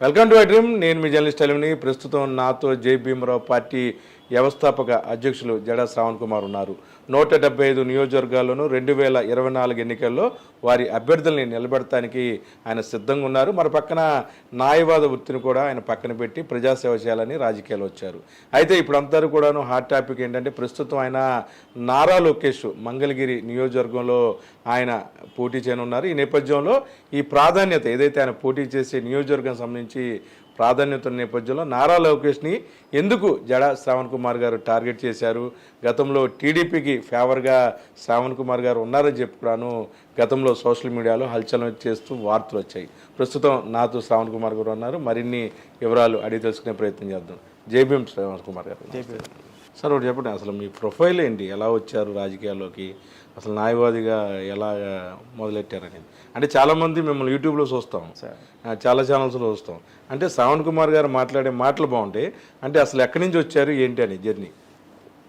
Welcome to dream. నేను మీ journalist అలిమిని. ప్రస్తుతం నాతో జై భీమరావు పార్టీ వ్యవస్థాపక అధ్యక్షులు జడా శ్రావణ్ కుమార్ ఉన్నారు. 175 నియోజకవర్గాల్లోనూ 2024 ఎన్నికల్లో వారి అభ్యర్థుల్ని నిలబెడటానికి ఆయన సిద్ధంగా ఉన్నారు. మరి పక్కన న్యాయవాద వృత్తిని కూడా ఆయన పక్కన పెట్టి ప్రజాసేవ చేయాలని రాజకీయాలు వచ్చారు. అయితే ఇప్పుడు అందరూ కూడాను హాట్ టాపిక్ ఏంటంటే ప్రస్తుతం ఆయన నారా లోకేష్ మంగళగిరి నియోజకవర్గంలో ఆయన పోటీ చేయనున్నారు. ఈ నేపథ్యంలో ఈ ప్రాధాన్యత ఏదైతే ఆయన పోటీ చేసే నియోజకవర్గం సంబంధించి ప్రాధాన్యత నేపథ్యంలో నారా లోకేష్ని ఎందుకు జడా శ్రావణ్ కుమార్ గారు టార్గెట్ చేశారు, గతంలో టీడీపీకి ఫేవర్గా శ్రావణ్ కుమార్ గారు ఉన్నారని చెప్పుకున్నాను గతంలో సోషల్ మీడియాలో హల్చల్ చేస్తూ వార్తలు వచ్చాయి. ప్రస్తుతం నాతో శ్రావణ్ కుమార్ గారు ఉన్నారు. మరిన్ని వివరాలు అడిగి తెలుసుకునే ప్రయత్నం చేద్దాం. జై భీమ్ శ్రావణ్ కుమార్ గారు. సార్ ఒకటి చెప్పండి, అసలు మీ ప్రొఫైల్ ఏంటి, ఎలా వచ్చారు రాజకీయాల్లోకి, అసలు న్యాయవాదిగా ఎలా మొదలెట్టారనేది? అంటే చాలామంది మిమ్మల్ని యూట్యూబ్లో చూస్తాం, చాలా ఛానల్స్లో చూస్తాం. అంటే శ్రావణ్ కుమార్ గారు మాట్లాడే మాటలు బాగుంటాయి. అంటే అసలు ఎక్కడి నుంచి వచ్చారు ఏంటి అని జర్నీ?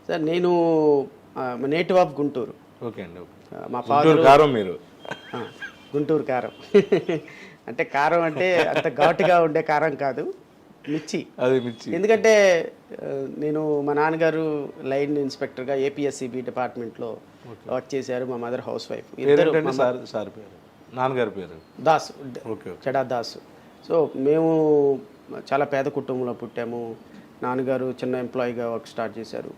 సార్ నేను నేటివ్ ఆఫ్ గుంటూరు. ఓకే అండి. మా ఫాదర్ కారం, మీరు గుంటూరు కారం. అంటే కారం అంటే అంత ఘాటుగా ఉండే కారం కాదు, మిర్చి. అది మిర్చి. ఎందుకంటే నేను మా నాన్నగారు లైన్ ఇన్స్పెక్టర్గా ఏపీఎస్సిబి డిపార్ట్మెంట్లో వర్క్ చేశారు. మా మదర్ హౌస్ వైఫ్. ఇద్దరు సార్ పేరు, నాన్నగారి పేరు దాసు, జడా దాసు. సో మేము చాలా పేద కుటుంబంలో పుట్టాము. నాన్నగారు చిన్న ఎంప్లాయీగా వర్క్ స్టార్ట్ చేశారు.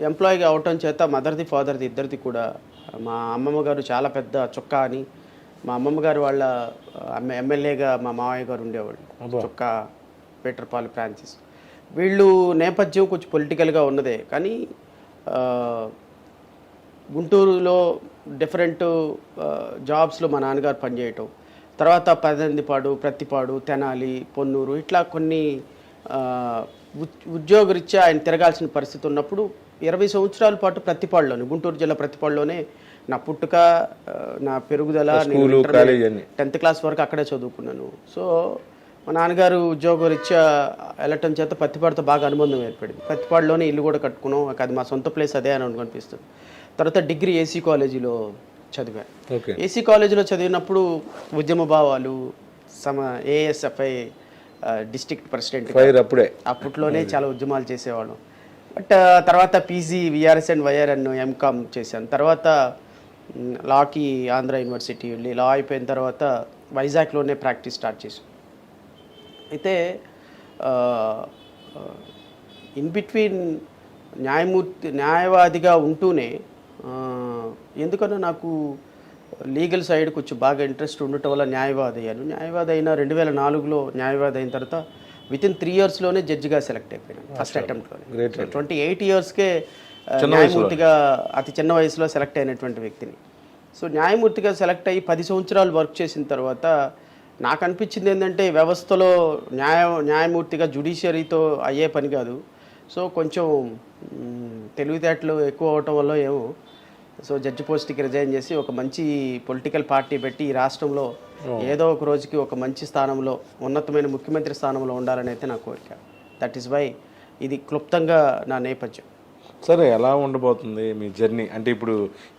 ఎంప్లాయీగా అవటం చేత మదర్ది ఫాదర్ది ఇద్దరిది కూడా, మా అమ్మమ్మ గారు చాలా పెద్ద చొక్కా అని, మా అమ్మమ్మ గారు వాళ్ళ ఎమ్మెల్యేగా మా మావయ్య గారు ఉండేవాళ్ళు, చొక్కా పీటర్పాల్ ఫ్రాన్సిస్. వీళ్ళు నేపథ్యం కొంచెం పొలిటికల్గా ఉన్నదే, కానీ గుంటూరులో డిఫరెంట్ జాబ్స్లో మా నాన్నగారు పనిచేయటం, తర్వాత పదందిపాడు, ప్రత్తిపాడు, తెనాలి, పొన్నూరు, ఇట్లా కొన్ని ఉద్యోగరీత్యా ఆయన తిరగాల్సిన పరిస్థితి ఉన్నప్పుడు 20 సంవత్సరాల పాటు ప్రత్తిపాడులోనే, గుంటూరు జిల్లా ప్రత్తిపాడులోనే నా పుట్టుక, నా పెరుగుదల, 10th క్లాస్ వరకు అక్కడే చదువుకున్నాను. సో మా నాన్నగారు ఉద్యోగరీత్యా వెళ్ళటం చేత ప్రత్తిపాడుతో బాగా అనుబంధం ఏర్పడింది. ప్రత్తిపాడులోనే ఇల్లు కూడా కట్టుకున్నాం. అది మా సొంత ప్లేస్ అదే అని అనిపిస్తుంది. తర్వాత డిగ్రీ ఏసీ కాలేజీలో చదివాను. ఏసీ కాలేజీలో చదివినప్పుడు ఉద్యమ భావాలు, ఏఎస్ఎఫ్ఐ డిస్ట్రిక్ట్ ప్రెసిడెంట్ అప్పట్లోనే చాలా ఉద్యమాలు చేసేవాళ్ళం. బట్ తర్వాత PG VRS and YR and MCom చేశాను. తర్వాత లాకి ఆంధ్ర యూనివర్సిటీ వెళ్ళి లా అయిపోయిన తర్వాత వైజాగ్లోనే ప్రాక్టీస్ స్టార్ట్ చేశాను. అయితే ఇన్ బిట్వీన్ న్యాయవాదిగా ఉంటూనే ఎందుకన్నా నాకు లీగల్ సైడ్ కొంచెం బాగా ఇంట్రెస్ట్ ఉండటం వల్ల న్యాయవాది అయ్యాను. న్యాయవాది అయిన 2004లో న్యాయవాది అయిన తర్వాత వితిన్ 3 yearsలోనే జడ్జిగా సెలెక్ట్ అయిపోయాను. ఫస్ట్ అటెంప్ట్లోనే 28 yearsకే న్యాయమూర్తిగా అతి చిన్న వయసులో సెలెక్ట్ అయినటువంటి వ్యక్తిని. సో న్యాయమూర్తిగా సెలెక్ట్ అయ్యి 10 సంవత్సరాలు వర్క్ చేసిన తర్వాత నాకు అనిపించింది ఏంటంటే వ్యవస్థలో న్యాయమూర్తిగా జ్యుడిషియరీతో అయ్యే పని కాదు. సో కొంచెం తెలివితేటలు ఎక్కువ అవటం వల్ల ఏమో సో జడ్జి పోస్ట్కి రిజైన్ చేసి ఒక మంచి పొలిటికల్ పార్టీ పెట్టి ఈ రాష్ట్రంలో ఏదో ఒక రోజుకి ఒక మంచి స్థానంలో, ఉన్నతమైన ముఖ్యమంత్రి స్థానంలో ఉండాలని అయితే నా కోరిక. దట్ ఈస్ వై ఇది క్లుప్తంగా నా నేపథ్యం. సరే, ఎలా ఉండబోతుంది మీ జర్నీ? అంటే ఇప్పుడు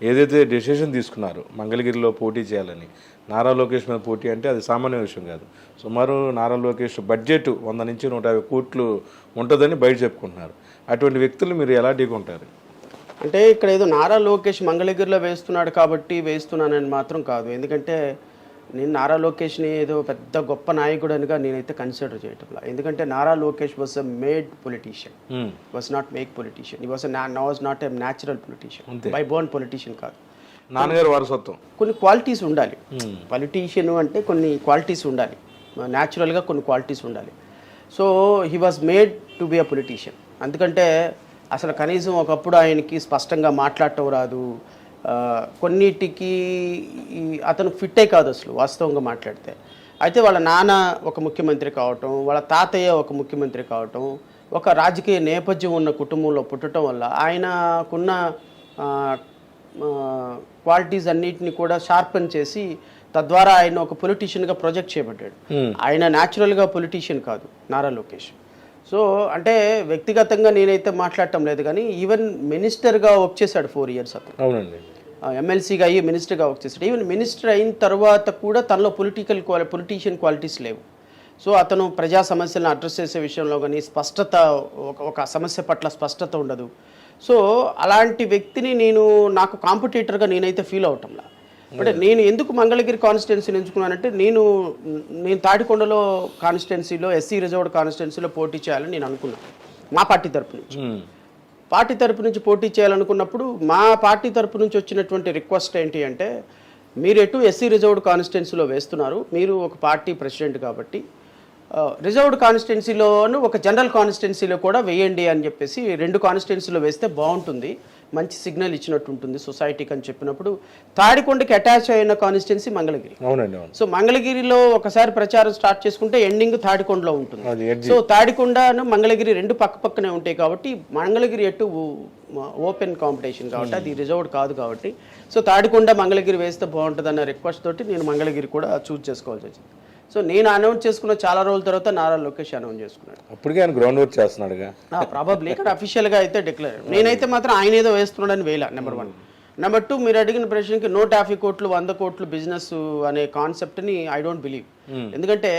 ఏదైతే డెసిషన్ తీసుకున్నారు మంగళగిరిలో పోటీ చేయాలని, నారా లోకేష్ మీద పోటీ అంటే అది సామాన్య విషయం కాదు. సుమారు నారా లోకేష్ బడ్జెట్ 100 నుంచి 150 కోట్లు ఉంటుందని బయట చెప్పుకుంటున్నారు. అటువంటి వ్యక్తులు మీరు ఎలా ఢీకొంటారు? అంటే ఇక్కడ ఏదో నారా లోకేష్ మంగళగిరిలో వేస్తున్నాడు కాబట్టి వేస్తున్నానని మాత్రం కాదు. ఎందుకంటే నేను నారా లోకేష్ని ఏదో పెద్ద గొప్ప నాయకుడనిగా నేనైతే కన్సిడర్ చేయటంలా. ఎందుకంటే Nara Lokesh was a made politician, was not make politician. Was not a natural politician, by Born politician కాదు. నాన్నగారు వారసత్వం. కొన్ని క్వాలిటీస్ ఉండాలి. పొలిటీషియన్ అంటే కొన్ని క్వాలిటీస్ ఉండాలి, న్యాచురల్గా కొన్ని క్వాలిటీస్ ఉండాలి. So he was made to be a politician. అందుకంటే అసలు కనీసం ఒకప్పుడు ఆయనకి స్పష్టంగా మాట్లాడటం రాదు, కొన్నిటికి అతను ఫిట్టే కాదు అసలు వాస్తవంగా మాట్లాడితే. అయితే వాళ్ళ నాన్న ఒక ముఖ్యమంత్రి కావటం, వాళ్ళ తాతయ్య ఒక ముఖ్యమంత్రి కావటం, ఒక రాజకీయ నేపథ్యం ఉన్న కుటుంబంలో పుట్టడం వల్ల ఆయనకున్న క్వాలిటీస్ అన్నిటిని కూడా షార్పెన్ చేసి తద్వారా ఆయన ఒక పొలిటీషియన్గా ప్రొజెక్ట్ చేయబడ్డాడు. ఆయన న్యాచురల్గా పొలిటీషియన్ కాదు నారా లోకేష్. సో అంటే వ్యక్తిగతంగా నేనైతే మాట్లాడటం లేదు, కానీ ఈవెన్ మినిస్టర్గా వర్క్ చేశాడు 4 years అతను. అవునండి. ఎమ్మెల్సీగా అయ్యి మినిస్టర్గా వర్క్ చేశాడు. ఈవెన్ మినిస్టర్ అయిన తర్వాత కూడా తనలో పొలిటీషియన్ క్వాలిటీస్ లేవు. సో అతను ప్రజా సమస్యలను అడ్రస్ చేసే విషయంలో కానీ స్పష్టత, ఒక సమస్య పట్ల స్పష్టత ఉండదు. సో అలాంటి వ్యక్తిని నాకు కాంపిటీటర్గా నేనైతే ఫీల్ అవటంలా. అంటే నేను ఎందుకు మంగళగిరి కాన్స్టిట్యున్సీని ఎంచుకున్నానంటే నేను తాడికొండలో కాన్స్టిట్యున్సీలో ఎస్సీ రిజర్వ్డ్ కాన్స్టిట్యున్సీలో పోటీ చేయాలని నేను అనుకున్నాను. మా పార్టీ తరపు నుంచి పోటీ చేయాలనుకున్నప్పుడు మా పార్టీ తరపు నుంచి వచ్చినటువంటి రిక్వెస్ట్ ఏంటి అంటే, మీరు ఎటు ఎస్సీ రిజర్వ్డ్ కాన్స్టిట్యున్సీలో వేస్తున్నారు, మీరు ఒక పార్టీ ప్రెసిడెంట్ కాబట్టి రిజర్వ్డ్ కాన్స్టిట్యున్సీలోను ఒక జనరల్ కాన్స్టిట్యున్సీలో కూడా వేయండి అని చెప్పేసి 2 కాన్స్టిట్యున్సీలో వేస్తే బాగుంటుంది, మంచి సిగ్నల్ ఇచ్చినట్టు ఉంటుంది సొసైటీకి అని చెప్పినప్పుడు తాడికొండకి అటాచ్ అయిన కాన్స్టిట్యున్సీ మంగళగిరి. సో మంగళగిరిలో ఒకసారి ప్రచారం స్టార్ట్ చేసుకుంటే ఎండింగ్ తాడికొండలో ఉంటుంది. సో తాడికొండను మంగళగిరి 2 పక్కనే ఉంటాయి కాబట్టి మంగళగిరి ఎటు ఓపెన్ కాంపిటీషన్ కాబట్టి అది రిజర్వ్డ్ కాదు కాబట్టి సో తాడికొండ మంగళగిరి వేస్తే బాగుంటుంది అన్న రిక్వెస్ట్ తోటి నేను మంగళగిరి కూడా చూస్ చేసుకోవాల్సి వచ్చింది. సో నేను అనౌన్స్ చేసుకున్న చాలా రోజుల తర్వాత నారా లోకేష్ అనౌన్స్ చేసుకున్నాడు. అప్పటికే ఆయన గ్రౌండ్ వర్క్ చేస్తున్నాడుగా. ప్రాబబ్లీ ఇక్కడ అఫీషియల్గా అయితే డిక్లేర్, నేనైతే మాత్రం ఆయన ఏదో వేస్తున్నాడని వేయాల. నెంబర్ 1. నెంబర్ 2, మీరు అడిగిన ప్రశ్నకి 150 కోట్లు 100 కోట్లు బిజినెస్ అనే కాన్సెప్ట్ని ఐ డోంట్ బిలీవ్. ఎందుకంటే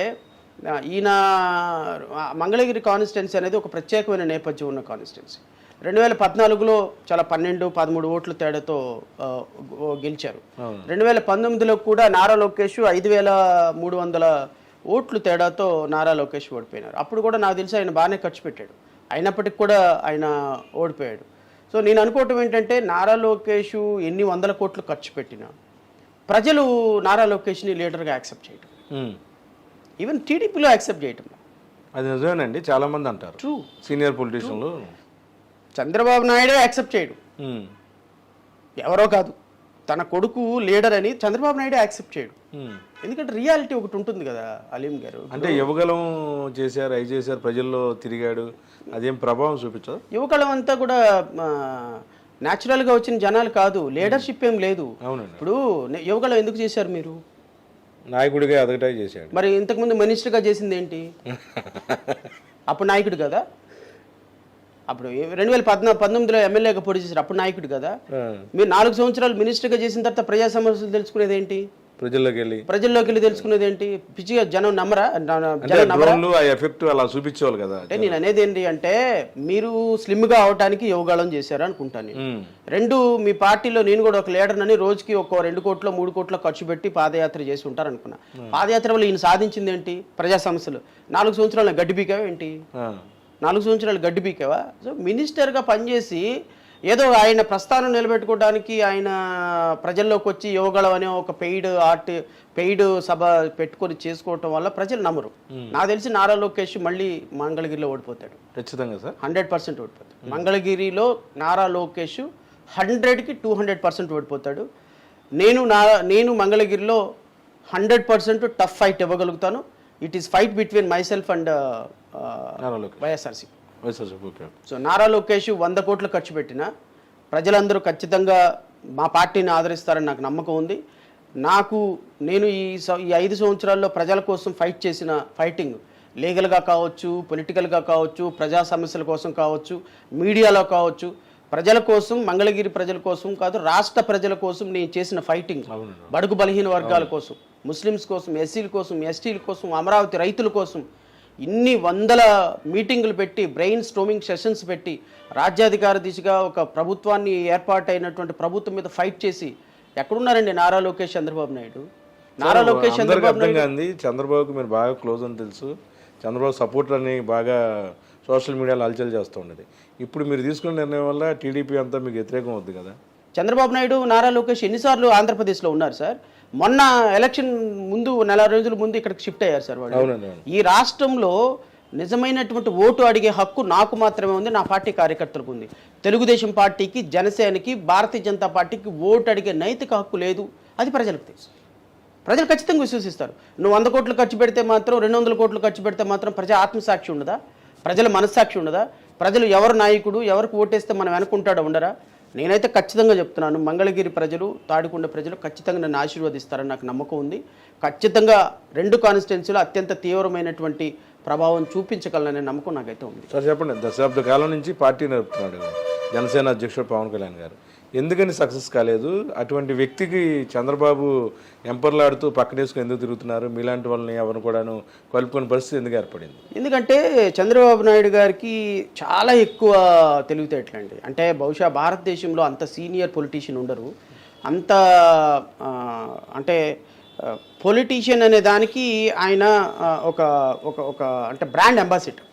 ఈయన మంగళగిరి కాన్స్టిట్యున్సీ అనేది ఒక ప్రత్యేకమైన నేపథ్యం ఉన్న కాన్స్టిట్యున్సీ. 2014లో చాలా 12-13 ఓట్ల తేడాతో గెలిచారు. 2019లో కూడా నారా లోకేష్ 5300 ఓట్లు తేడాతో నారా లోకేష్ ఓడిపోయినారు. అప్పుడు కూడా నాకు తెలిసి ఆయన బాగానే ఖర్చు పెట్టాడు, అయినప్పటికీ కూడా ఆయన ఓడిపోయాడు. సో నేను అనుకోవటం ఏంటంటే నారా లోకేష్ ఎన్ని 100 కోట్లు ఖర్చు పెట్టినా ప్రజలు నారా లోకేష్ని లీడర్గా యాక్సెప్ట్ చేయటం, ఈవెన్ టీడీపీలో యాక్సెప్ట్ చేయటం అది నిజమేనండి. చాలా మంది అంటారు, ట్రూ, సీనియర్ పొలిటీషియన్లు. చంద్రబాబు నాయుడే యాక్సెప్ట్ చేయడు, ఎవరో కాదు, తన కొడుకు లీడర్ అని చంద్రబాబు నాయుడే యాక్సెప్ట్ చేయడు. ఎందుకంటే రియాలిటీ ఒకటి ఉంటుంది కదా అలీం గారు. అంటే యువగలం చేశారు, అవి చేశారు, ప్రజల్లో తిరిగాడు, అదేం ప్రభావం చూపించదు. యువగలం అంతా కూడా న్యాచురల్గా వచ్చిన జనాలు కాదు, లీడర్షిప్ ఏం లేదు. ఇప్పుడు యువగలం ఎందుకు చేశారు మీరు? నాయకుడిగా ఎదగటానికి చేశాడు. మరి ఇంతకుముందు మినిస్టర్గా చేసింది ఏంటి? అప్పుడు నాయకుడు కదా. అప్పుడు 2019లో ఎమ్మెల్యేగా పోటీ చేశారు, అప్పుడు నాయకుడు కదా. మీరు 4 సంవత్సరాలు మినిస్టర్గా చేసిన తర్వాత ప్రజా సమస్యలు తెలుసుకునేది ఏంటి? ప్రజల్లోకి వెళ్ళి తెలుసుకునేది ఏంటి? పిచ్చిగా జనం నమ్మరా? చూపించేవాళ్ళు కదా. అంటే నేను అనేది ఏంటి అంటే, మీరు స్లిమ్గా అవడానికి యోగాళం చేశారు అనుకుంటాను. 2, మీ పార్టీలో నేను కూడా ఒక లీడర్ అని రోజుకి ఒక 2 కోట్లు 3 కోట్ల ఖర్చు పెట్టి పాదయాత్ర చేసి ఉంటారు అనుకున్నా. పాదయాత్ర వల్ల ఈయన సాధించింది ఏంటి? ప్రజా సమస్యలు. 4 సంవత్సరాలు గడ్డి పీకావా ఏంటి? 4 సంవత్సరాలు గడ్డి పీకావా? సో మినిస్టర్గా పనిచేసి ఏదో ఆయన ప్రస్థానం నిలబెట్టుకోవడానికి ఆయన ప్రజల్లోకి వచ్చి యువగళం అనే ఒక పెయిడ్ సభ పెట్టుకొని చేసుకోవటం వల్ల ప్రజలు నమ్మరు. నాకు తెలిసి నారా లోకేష్ మళ్ళీ మంగళగిరిలో ఓడిపోతాడు ఖచ్చితంగా సార్, 100% ఓడిపోతాడు. మంగళగిరిలో నారా లోకేష్ 100కి 200% ఓడిపోతాడు. నేను మంగళగిరిలో 100% టఫ్ ఫైట్ ఇవ్వగలుగుతాను. It is fight between myself and YSRC. So Nara Lokesh 100 కోట్లు ఖర్చు పెట్టినా ప్రజలందరూ ఖచ్చితంగా మా పార్టీని ఆదరిస్తారని నాకు నమ్మకం ఉంది. నేను ఈ 5 సంవత్సరాల్లో ప్రజల కోసం ఫైట్ చేసిన ఫైటింగ్ లీగల్గా కావచ్చు, పొలిటికల్గా కావచ్చు, ప్రజా సమస్యల కోసం కావచ్చు, మీడియాలో కావచ్చు, ప్రజల కోసం, మంగళగిరి ప్రజల కోసం కాదు, రాష్ట్ర ప్రజల కోసం నేను చేసిన ఫైటింగ్, బడుగు బలహీన వర్గాల కోసం, ముస్లిమ్స్ కోసం, ఎస్సీల కోసం, ఎస్టీల కోసం, అమరావతి రైతుల కోసం ఇన్ని 100 మీటింగులు పెట్టి, బ్రెయిన్ స్ట్రోమింగ్ సెషన్స్ పెట్టి, రాజ్యాధికార దిశగా ఒక ప్రభుత్వాన్ని ఏర్పాటైనటువంటి ప్రభుత్వం మీద ఫైట్ చేసి ఎక్కడున్నారండి నారా లోకేష్, చంద్రబాబు నాయుడు? నారా లోకేష్ చంద్రబాబుకి మీరు బాగా క్లోజ్ అని తెలుసు, చంద్రబాబు సపోర్టర్ అని బాగా సోషల్ మీడియాలో అలచల్ చేస్తూ ఉండేది. ఇప్పుడు మీరు తీసుకున్న నిర్ణయం వల్ల టీడీపీ అంతా మీకు వ్యతిరేకం అవుద్ది కదా. చంద్రబాబు నాయుడు, నారా లోకేష్ ఎన్నిసార్లు ఆంధ్రప్రదేశ్లో ఉన్నారు సార్? మొన్న ఎలక్షన్ ముందు 4 రోజుల ముందు ఇక్కడికి షిఫ్ట్ అయ్యారు సార్ వాళ్ళు. ఈ రాష్ట్రంలో నిజమైనటువంటి ఓటు అడిగే హక్కు నాకు మాత్రమే ఉంది, నా పార్టీ కార్యకర్తలకు ఉంది. తెలుగుదేశం పార్టీకి, జనసేనకి, భారతీయ జనతా పార్టీకి ఓటు అడిగే నైతిక హక్కు లేదు. అది ప్రజలకు తెలుసు, ప్రజలు ఖచ్చితంగా విశ్వసిస్తారు. నువ్వు 100 కోట్లు ఖర్చు పెడితే మాత్రం, 200 కోట్లు ఖర్చు పెడితే మాత్రం ప్రజా ఆత్మసాక్షి ఉండదా? ప్రజల మనస్సాక్షి ఉండదా? ప్రజలు ఎవరు నాయకుడు, ఎవరికి ఓటేస్తే మనం అనుకుంటాడో ఉండరా? నేనైతే ఖచ్చితంగా చెప్తున్నాను, మంగళగిరి ప్రజలు, తాడికొండ ప్రజలు ఖచ్చితంగా నన్ను ఆశీర్వదిస్తారని నాకు నమ్మకం ఉంది. ఖచ్చితంగా 2 కాన్స్టిట్యున్సీలో అత్యంత తీవ్రమైనటువంటి ప్రభావం చూపించగలననే నమ్మకం నాకైతే ఉంది. సార్ చెప్పండి, దశాబ్ద కాలం నుంచి పార్టీ నడుపుతున్నాడు జనసేన అధ్యక్షుడు పవన్ కళ్యాణ్ గారు. ఎందుకని సక్సెస్ కాలేదు? అటువంటి వ్యక్తికి చంద్రబాబు ఎంపర్లాడుతూ పక్కనేసుకుని ఎందుకు తిరుగుతున్నారు? మీలాంటి వాళ్ళని ఎవరిని కూడాను కలుపుకునే పరిస్థితి ఎందుకు ఏర్పడింది? ఎందుకంటే చంద్రబాబు నాయుడు గారికి చాలా ఎక్కువ తెలివితేటలండి. అంటే బహుశా భారతదేశంలో అంత సీనియర్ పొలిటీషియన్ ఉండరు. అంత అంటే పొలిటీషియన్ అనే దానికి ఆయన ఒక ఒక ఒక అంటే బ్రాండ్ అంబాసిడర్.